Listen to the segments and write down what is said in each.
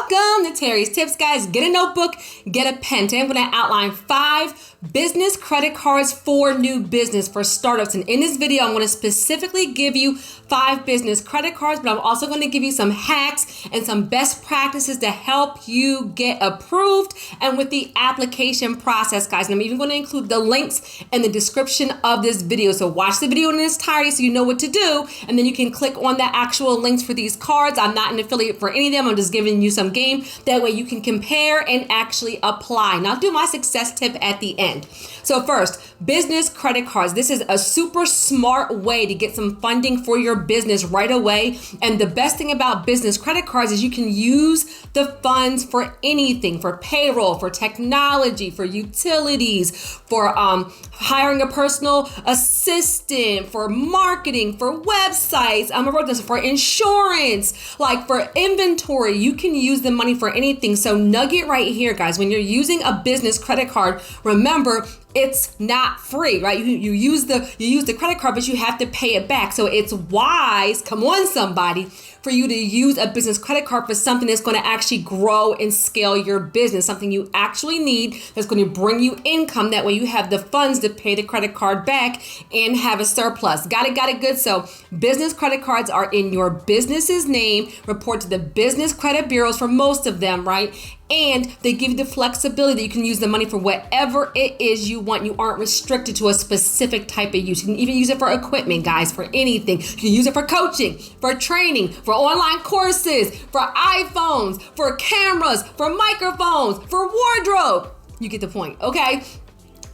Welcome to Terry's Tips, guys. Get a notebook, get a pen. Today I'm going to outline 5 business credit cards for new business, for startups. And in this video, I'm going to specifically give you 5 business credit cards, but I'm also going to give you some hacks and some best practices to help you get approved and with the application process, guys. And I'm even going to include the links in the description of this video. So watch the video in its entirety so you know what to do, and then you can click on the actual links for these cards. I'm not an affiliate for any of them. I'm just giving you some game. That way you can compare and actually apply. Now I'll do my success tip at the end. So first, business credit cards. This is a super smart way to get some funding for your business right away. And the best thing about business credit cards is you can use the funds for anything, for payroll, for technology, for utilities, for hiring a personal assistant, for marketing, for websites, for insurance, like for inventory. You can use the money for anything. So nugget right here, guys, when you're using a business credit card, remember, it's not free, right? You use the credit card, but you have to pay it back. So it's wise, come on somebody, for you to use a business credit card for something that's going to actually grow and scale your business, something you actually need that's going to bring you income. That way you have the funds to pay the credit card back and have a surplus. Got it good. So business credit cards are in your business's name, report to the business credit bureaus for most of them, right? And they give you the flexibility that you can use the money for whatever it is you want. You aren't restricted to a specific type of use. You can even use it for equipment, guys, for anything. You can use it for coaching, for training, for online courses, for iPhones, for cameras, for microphones, for wardrobe. You get the point, okay?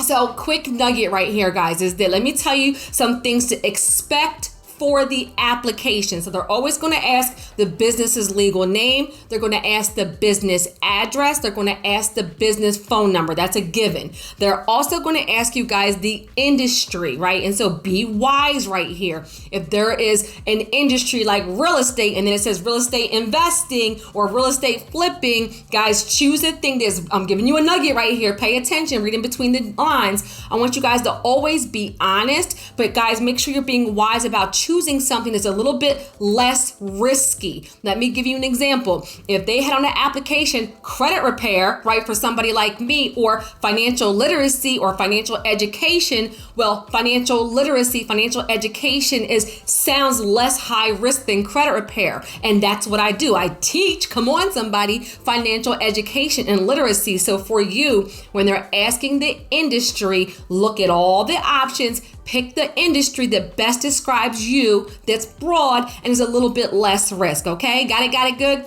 So quick nugget right here, guys, is that let me tell you some things to expect for the application. So they're always going to ask the business's legal name. They're going to ask the business address. They're going to ask the business phone number. That's a given. They're also going to ask you guys the industry, right? And so be wise right here. If there is an industry like real estate and then it says real estate investing or real estate flipping, guys, choose a thing. I'm giving you a nugget right here. Pay attention, reading between the lines. I want you guys to always be honest, but guys, make sure you're being wise about choosing something that's a little bit less risky. Let me give you an example. If they had on the application credit repair, right, for somebody like me, or financial literacy or financial education, well, financial literacy, financial education sounds less high risk than credit repair. And that's what I do. I teach, come on somebody, financial education and literacy. So for you, when they're asking the industry, look at all the options. Pick the industry that best describes you, that's broad and is a little bit less risk, okay? Got it good?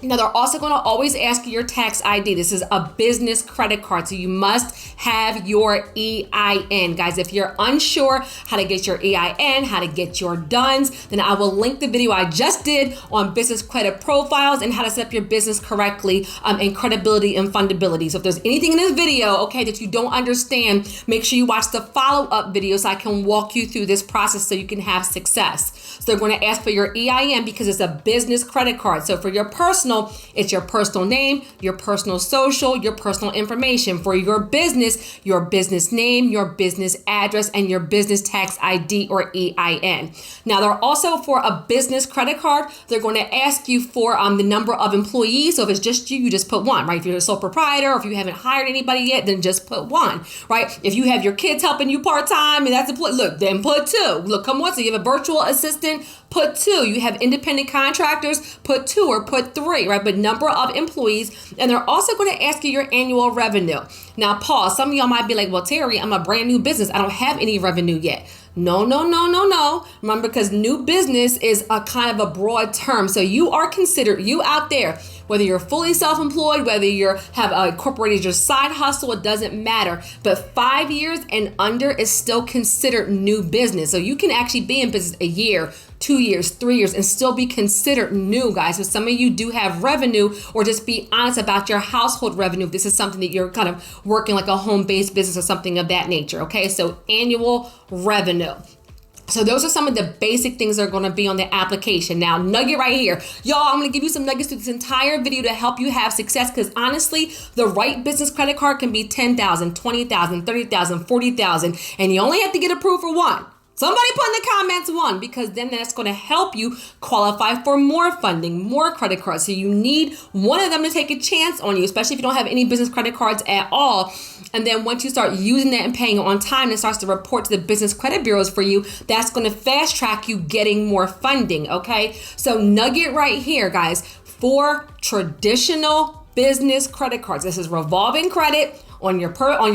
Now, they're also going to always ask you your tax ID. This is a business credit card, so you must have your EIN. Guys, if you're unsure how to get your EIN, how to get your DUNS, then I will link the video I just did on business credit profiles and how to set up your business correctly and credibility and fundability. So if there's anything in this video, okay, that you don't understand, make sure you watch the follow-up video so I can walk you through this process so you can have success. So they're going to ask for your EIN because it's a business credit card. So for your personal, it's your personal name, your personal social, your personal information. For your business name, your business address, and your business tax ID or EIN. Now, they're also for a business credit card. They're going to ask you for the number of employees. So if it's just you just put 1, right? If you're a sole proprietor or if you haven't hired anybody yet, then just put 1, right? If you have your kids helping you part-time and that's important, look, then put 2. Look, come on, so you have a virtual assistant, put 2. You have independent contractors, put 2 or put 3, right? But number of employees. And they're also going to ask you your annual revenue. Now, pause. Some of y'all might be like, well, Terry, I'm a brand new business. I don't have any revenue yet. No. Remember, because new business is a kind of a broad term. So you are considered, you out there, whether you're fully self-employed, whether you have incorporated your side hustle, it doesn't matter. But 5 years and under is still considered new business. So you can actually be in business a year, 2 years, 3 years, and still be considered new, guys. So some of you do have revenue, or just be honest about your household revenue. If this is something that you're kind of working like a home-based business or something of that nature, okay? So annual revenue. So those are some of the basic things that are going to be on the application. Now, nugget right here. Y'all, I'm going to give you some nuggets through this entire video to help you have success, because honestly, the right business credit card can be $10,000, $20,000, $30,000, $40,000, and you only have to get approved for 1. Somebody put in the comments 1, because then that's going to help you qualify for more funding, more credit cards. So you need one of them to take a chance on you, especially if you don't have any business credit cards at all. And then once you start using that and paying it on time, it starts to report to the business credit bureaus for you. That's going to fast track you getting more funding, okay? So nugget right here, guys, for traditional business credit cards. This is revolving credit on your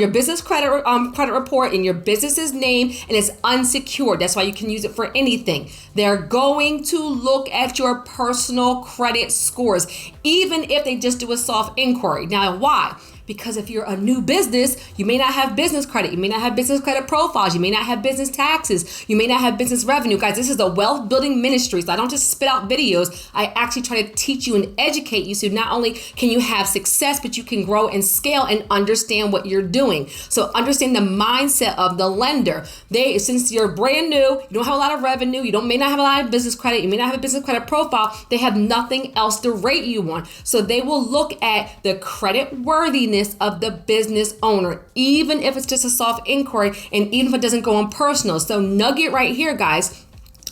business credit report in your business's name, and it's unsecured. That's why you can use it for anything. They're going to look at your personal credit scores, even if they just do a soft inquiry. Now, why? Because if you're a new business, you may not have business credit. You may not have business credit profiles. You may not have business taxes. You may not have business revenue. Guys, this is a wealth building ministry. So I don't just spit out videos. I actually try to teach you and educate you. So not only can you have success, but you can grow and scale and understand what you're doing. So understand the mindset of the lender. Since you're brand new, you don't have a lot of revenue, may not have a lot of business credit, you may not have a business credit profile, they have nothing else to rate you on. So they will look at the credit worthiness of the business owner, even if it's just a soft inquiry and even if it doesn't go on personal. So nugget right here, guys,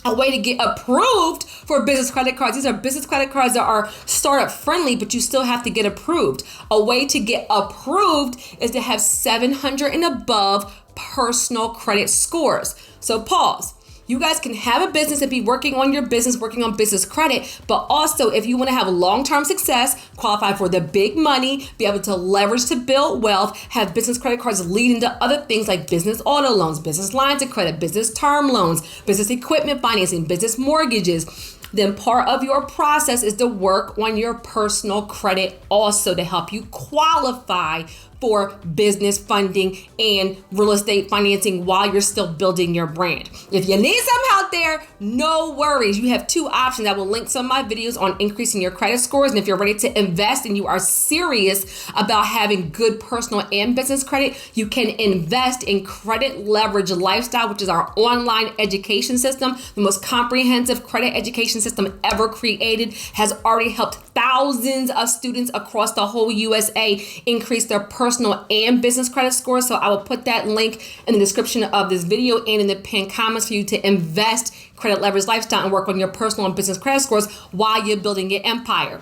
a way to get approved for business credit cards. These are business credit cards that are startup friendly, but you still have to get approved. A way to get approved is to have 700 and above personal credit scores. So pause. You guys can have a business and be working on your business, working on business credit, but also if you want to have long-term success, qualify for the big money, be able to leverage to build wealth, have business credit cards lead into other things like business auto loans, business lines of credit, business term loans, business equipment financing, business mortgages, then part of your process is to work on your personal credit also to help you qualify for business funding and real estate financing while you're still building your brand. If you need some help there, no worries. You have 2 options. I will link some of my videos on increasing your credit scores. And if you're ready to invest and you are serious about having good personal and business credit, you can invest in Credit Leverage Lifestyle, which is our online education system. The most comprehensive credit education system ever created, has already helped thousands of students across the whole USA increase their personal and business credit scores. So I will put that link in the description of this video and in the pinned comments for you to invest Credit Leverage Lifestyle and work on your personal and business credit scores while you're building your empire.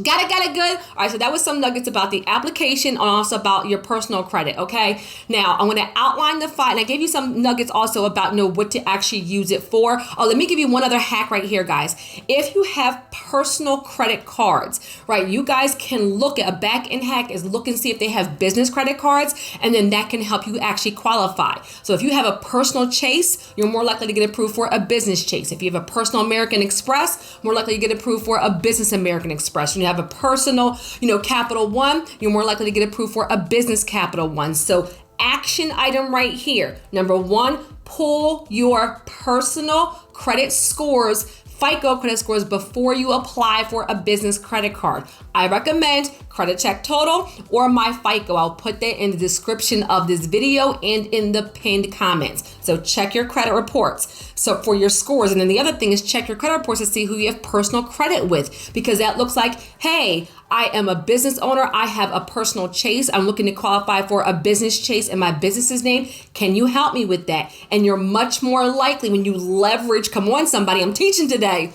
Got it good? All right, so that was some nuggets about the application and also about your personal credit, okay? Now, I'm going to outline the 5, and I gave you some nuggets also about what to actually use it for. Oh, let me give you one other hack right here, guys. If you have personal credit cards, right, you guys can look at a back-end hack is look and see if they have business credit cards, and then that can help you actually qualify. So if you have a personal Chase, you're more likely to get approved for a business Chase. If you have a personal American Express, more likely to get approved for a business American Express. You have a personal, Capital One, you're more likely to get approved for a business Capital One. So action item right here. Number 1, pull your personal credit scores, FICO credit scores before you apply for a business credit card. I recommend Credit Check Total or My FICO. I'll put that in the description of this video and in the pinned comments. So check your credit reports. So for your scores. And then the other thing is check your credit reports to see who you have personal credit with, because that looks like, hey, I am a business owner. I have a personal Chase. I'm looking to qualify for a business Chase in my business's name. Can you help me with that? And you're much more likely when you leverage, come on, somebody, I'm teaching today.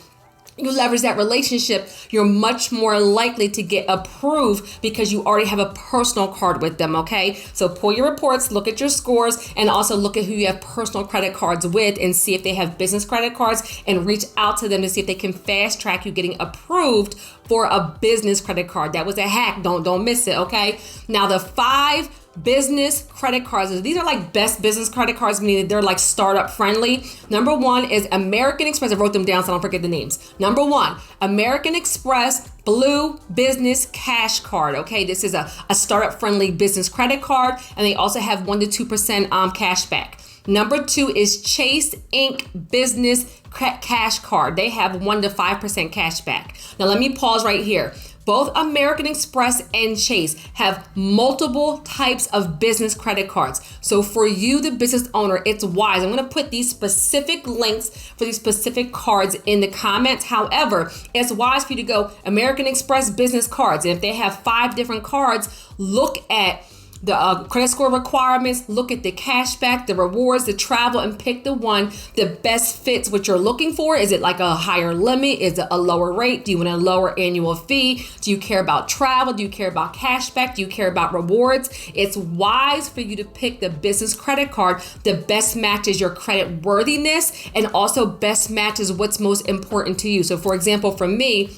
You leverage that relationship, you're much more likely to get approved because you already have a personal card with them, okay? So pull your reports, look at your scores, and also look at who you have personal credit cards with and see if they have business credit cards and reach out to them to see if they can fast track you getting approved for a business credit card. That was a hack. Don't miss it, okay? Now the 5 business credit cards. These are like best business credit cards, meaning they're like startup friendly. Number 1 is American Express. I wrote them down so I don't forget the names. Number 1, American Express Blue Business Cash Card. Okay, this is a startup friendly business credit card, and they also have 1 to 2% cash back. Number 2 is Chase Inc. Business Cash Card. They have 1 to 5% cash back. Now let me pause right here. Both American Express and Chase have multiple types of business credit cards. So for you, the business owner, it's wise. I'm going to put these specific links for these specific cards in the comments. However, it's wise for you to go American Express business cards. And if they have 5 different cards, look at the credit score requirements, look at the cashback, the rewards, the travel, and pick the one that best fits what you're looking for. Is it like a higher limit? Is it a lower rate? Do you want a lower annual fee? Do you care about travel? Do you care about cashback? Do you care about rewards? It's wise for you to pick the business credit card that best matches your credit worthiness and also best matches what's most important to you. So for example, for me,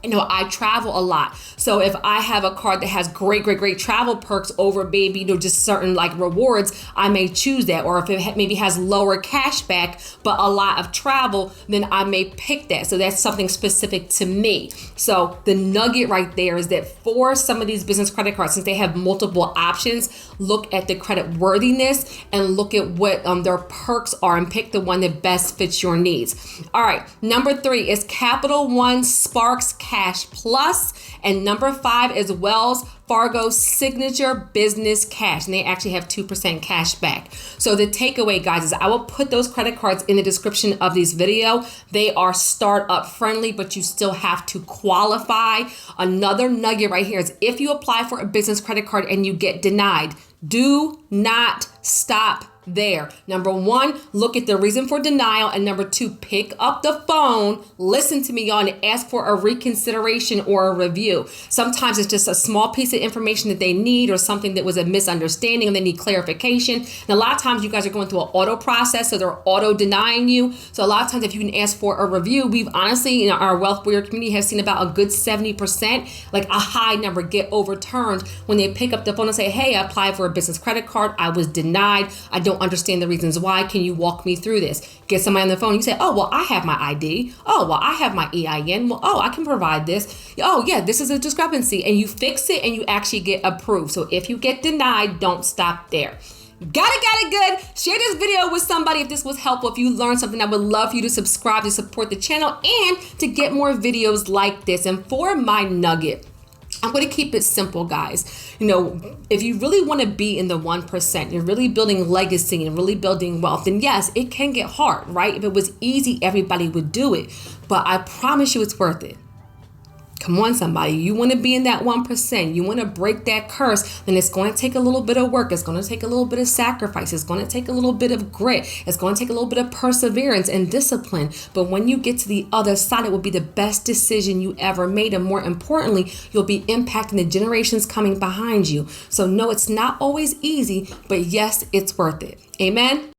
I travel a lot. So if I have a card that has great travel perks over maybe, just certain like rewards, I may choose that. Or if it maybe has lower cash back, but a lot of travel, then I may pick that. So that's something specific to me. So the nugget right there is that for some of these business credit cards, since they have multiple options, look at the credit worthiness and look at what their perks are and pick the one that best fits your needs. All right, number 3 is Capital One Sparks Cash Plus, and number 5 is Wells Fargo Signature Business Cash, and they actually have 2% cash back. So the takeaway, guys, is I will put those credit cards in the description of this video. They are startup friendly, but you still have to qualify. Another nugget right here is if you apply for a business credit card and you get denied, do not stop there. Number 1, look at the reason for denial. And number 2, pick up the phone, listen to me, y'all, and ask for a reconsideration or a review. Sometimes it's just a small piece of information that they need or something that was a misunderstanding and they need clarification. And a lot of times you guys are going through an auto process, so they're auto denying you. So a lot of times if you can ask for a review, we've honestly, our Wealth Warrior community has seen about a good 70%, like a high number, get overturned when they pick up the phone and say, hey, I applied for a business credit card. I was denied. I don't understand the reasons why. Can you walk me through this? Get somebody on the phone. You say, oh, well, I have my ID. Oh, well, I have my EIN. Well, oh, I can provide this. Oh, yeah, this is a discrepancy. And you fix it and you actually get approved. So if you get denied, don't stop there. Got it good. Share this video with somebody if this was helpful. If you learned something, I would love for you to subscribe to support the channel and to get more videos like this. And for my nugget, I'm going to keep it simple, guys. If you really want to be in the 1%, you're really building legacy and really building wealth, then yes, it can get hard, right? If it was easy, everybody would do it. But I promise you it's worth it. Come on, somebody. You want to be in that 1%. You want to break that curse, then it's going to take a little bit of work. It's going to take a little bit of sacrifice. It's going to take a little bit of grit. It's going to take a little bit of perseverance and discipline. But when you get to the other side, it will be the best decision you ever made. And more importantly, you'll be impacting the generations coming behind you. So no, it's not always easy, but yes, it's worth it. Amen.